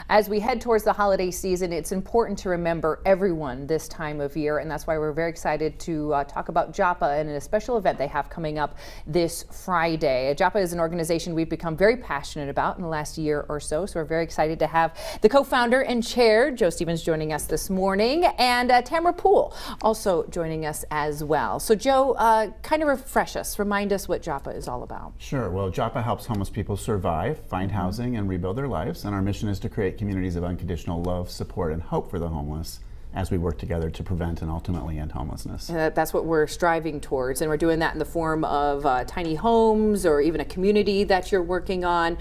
As we head towards the holiday season, it's important to remember everyone this time of year, and that's why we're very excited to talk about Joppa and a special event they have coming up this Friday. Joppa is an organization we've become very passionate about in the last year or so, so we're very excited to have the co-founder and chair, Joe Stevens, joining us this morning, and Tamara Poole also joining us as well. So Joe, kind of refresh us, remind us what Joppa is all about. Sure. Well, Joppa helps homeless people survive, find housing, and rebuild their lives, and our mission is to create communities of unconditional love, support, and hope for the homeless as we work together to prevent and ultimately end homelessness. That's what we're striving towards, and we're doing that in the form of tiny homes or even a community that you're working on,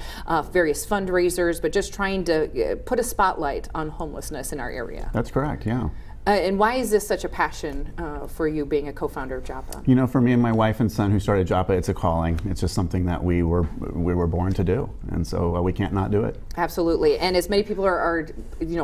various fundraisers, but just trying to put a spotlight on homelessness in our area. That's correct, yeah. And why is this such a passion for you being a co-founder of Joppa? You know, for me and my wife and son who started Joppa, it's a calling. It's just something that we were born to do, and so we can't not do it. Absolutely. And as many people are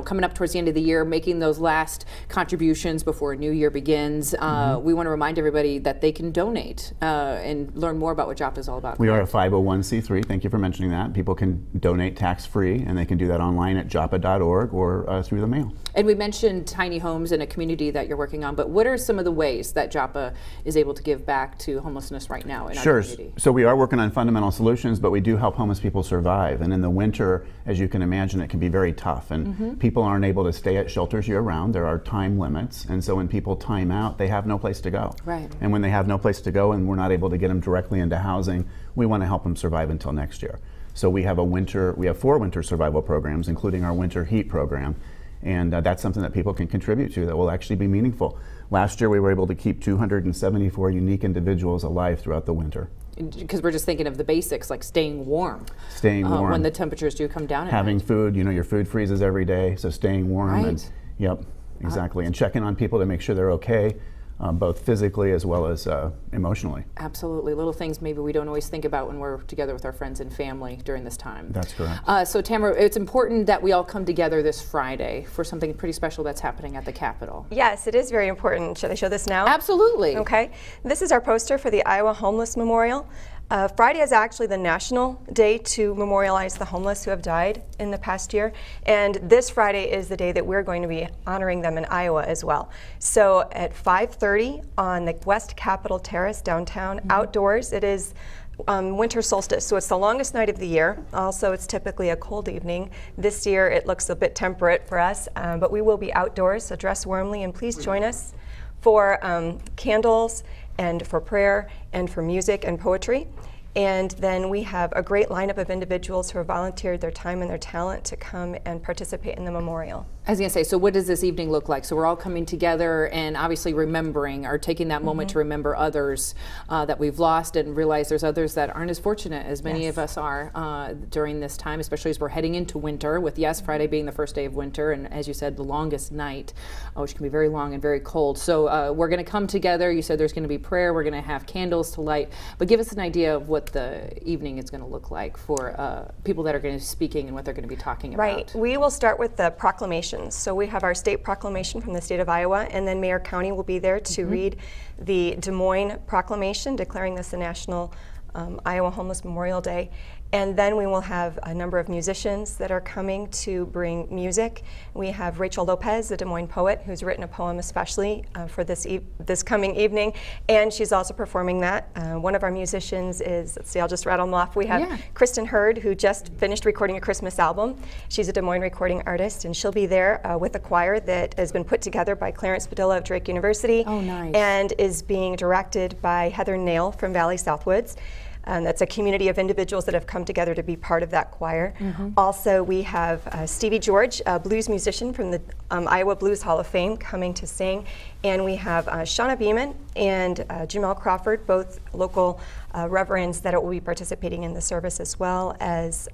coming up towards the end of the year, making those last contributions before a new year begins, we want to remind everybody that they can donate and learn more about what Joppa is all about. We are a 501c3. Thank you for mentioning that. People can donate tax-free, and they can do that online at joppa.org or through the mail. And we mentioned tiny homes in a community that you're working on, but what are some of the ways that Joppa is able to give back to homelessness right now in our community? So we are working on fundamental solutions, but we do help homeless people survive. And in the winter, as you can imagine, it can be very tough. And people aren't able to stay at shelters year-round. There are time limits. And so when people time out, they have no place to go. Right. And when they have no place to go and we're not able to get them directly into housing, we want to help them survive until next year. So we have 4 winter survival programs, including our winter heat program. And that's something that people can contribute to that will actually be meaningful. Last year we were able to keep 274 unique individuals alive throughout the winter. Because we're just thinking of the basics, like staying warm. Staying warm. When the temperatures do come down. Having food, your food freezes every day, so staying warm. Right. And, yep, exactly. And checking on people to make sure they're okay. Both physically as well as emotionally. Absolutely. Little things maybe we don't always think about when we're together with our friends and family during this time. That's correct. So Tamara, it's important that we all come together this Friday for something pretty special that's happening at the Capitol. Yes, it is very important. Should I show this now? Absolutely. Okay. This is our poster for the Iowa Homeless Memorial. Friday is actually the national day to memorialize the homeless who have died in the past year, and this Friday is the day that we're going to be honoring them in Iowa as well. So at 5:30 on the West Capitol Terrace downtown, outdoors, it is winter solstice, so it's the longest night of the year. Also, it's typically a cold evening. This year it looks a bit temperate for us, but we will be outdoors, so dress warmly and please join us for candles and for prayer and for music and poetry. And then we have a great lineup of individuals who have volunteered their time and their talent to come and participate in the memorial. I was going to say, so what does this evening look like? So we're all coming together and obviously remembering or taking that moment to remember others that we've lost and realize there's others that aren't as fortunate as many of us are during this time, especially as we're heading into winter with, Friday being the first day of winter and, as you said, the longest night, which can be very long and very cold. So we're going to come together. You said there's going to be prayer. We're going to have candles to light. But give us an idea of what the evening is going to look like for people that are going to be speaking and what they're going to be talking about. Right. We will start with the proclamation. So we have our state proclamation from the state of Iowa, and then Mayor County will be there to read the Des Moines proclamation declaring this a National Iowa Homeless Memorial Day. And then we will have a number of musicians that are coming to bring music. We have Rachel Lopez, a Des Moines poet, who's written a poem especially for this coming evening, and she's also performing that. One of our musicians is, let's see, I'll just rattle them off. We have Kristen Hurd, who just finished recording a Christmas album. She's a Des Moines recording artist, and she'll be there with a choir that has been put together by Clarence Padilla of Drake University. Oh, nice. And is being directed by Heather Nail from Valley Southwoods. That's a community of individuals that have come together to be part of that choir. Also, we have Stevie George, a blues musician from the Iowa Blues Hall of Fame, coming to sing. And we have Shauna Beeman and Jamel Crawford, both local reverends that will be participating in the service, as well as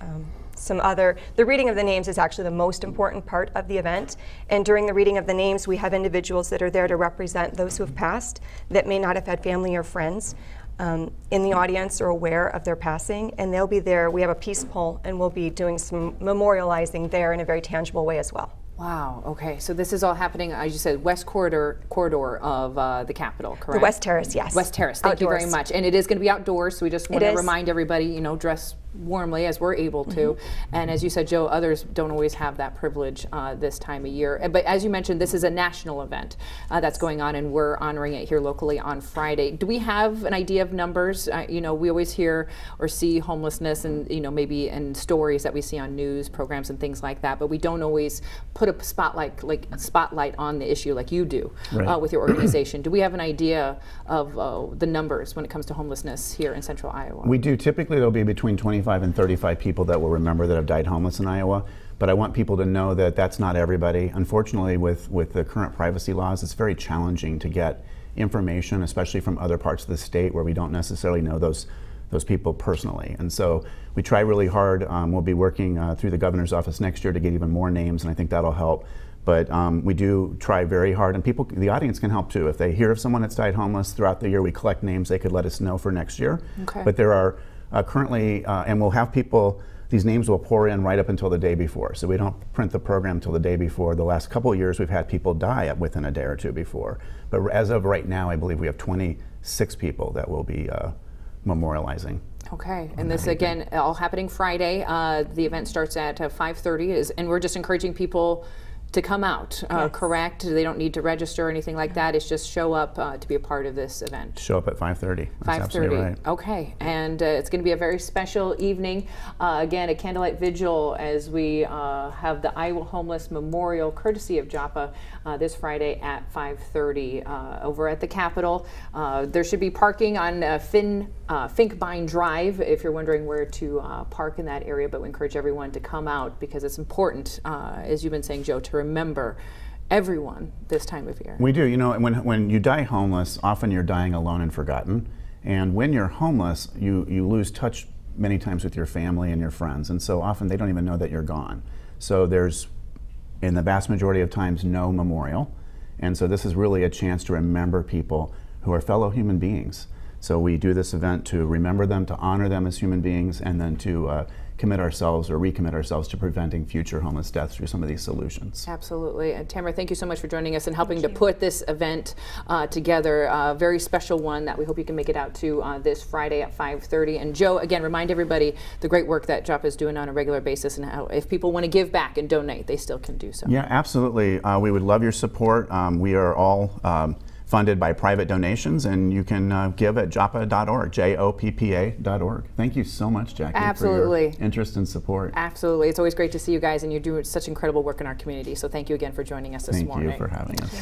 some other. The reading of the names is actually the most important part of the event. And during the reading of the names, we have individuals that are there to represent those who have passed that may not have had family or friends in the audience or aware of their passing, and they'll be there. We have a peace pole, and we'll be doing some memorializing there in a very tangible way as well. Wow, okay, so this is all happening, as you said, west corridor of the Capitol, correct? The West Terrace, yes. West Terrace, thank you very much. And it is going to be outdoors, so we just want to remind everybody, dress warmly as we're able to. And as you said, Joe, others don't always have that privilege this time of year. But as you mentioned, this is a national event that's going on, and we're honoring it here locally on Friday. Do we have an idea of numbers? You know, we always hear or see homelessness and, you know, maybe in stories that we see on news programs and things like that, but we don't always put a spotlight on the issue like you do with your organization. Do we have an idea of the numbers when it comes to homelessness here in Central Iowa? We do. Typically, there'll be between 25 and 35 people that will remember that have died homeless in Iowa. But I want people to know that that's not everybody. Unfortunately, with the current privacy laws, it's very challenging to get information, especially from other parts of the state where we don't necessarily know those people personally. And so we try really hard. We'll be working through the governor's office next year to get even more names, and I think that'll help. But we do try very hard, and people, the audience can help too. If they hear of someone that's died homeless throughout the year, we collect names they could let us know for next year. Okay. But there are currently, and we'll have people, these names will pour in right up until the day before. So we don't print the program until the day before. The last couple of years, we've had people die within a day or two before. But as of right now, I believe we have 26 people that will be memorializing. Okay, and this again, all happening Friday. The event starts at 5:30, and we're just encouraging people to come out, correct? They don't need to register or anything like that. It's just show up to be a part of this event. Show up at 5:30. 5:30. Right. Okay, and it's going to be a very special evening. Again, a candlelight vigil as we have the Iowa Homeless Memorial, courtesy of Joppa, this Friday at 5:30 over at the Capitol. There should be parking on Finkbein Drive if you're wondering where to park in that area, but we encourage everyone to come out because it's important, as you've been saying, Joe, to remember everyone this time of year. We do. You know, when you die homeless, often you're dying alone and forgotten. And when you're homeless, you lose touch many times with your family and your friends. And so often they don't even know that you're gone. So there's, in the vast majority of times, no memorial. And so this is really a chance to remember people who are fellow human beings. So we do this event to remember them, to honor them as human beings, and then to commit ourselves or recommit ourselves to preventing future homeless deaths through some of these solutions. Absolutely. And Tamara, thank you so much for joining us and helping to put this event together. A very special one that we hope you can make it out to this Friday at 5:30. And Joe, again, remind everybody the great work that Joppa is doing on a regular basis, and how if people want to give back and donate, they still can do so. Yeah, absolutely. We would love your support. We are all funded by private donations, and you can give at joppa.org, joppa.org. Thank you so much, Jackie, Absolutely. for your interest and support. Absolutely. It's always great to see you guys, and you're doing such incredible work in our community. So thank you again for joining us this morning. Thank you for having us.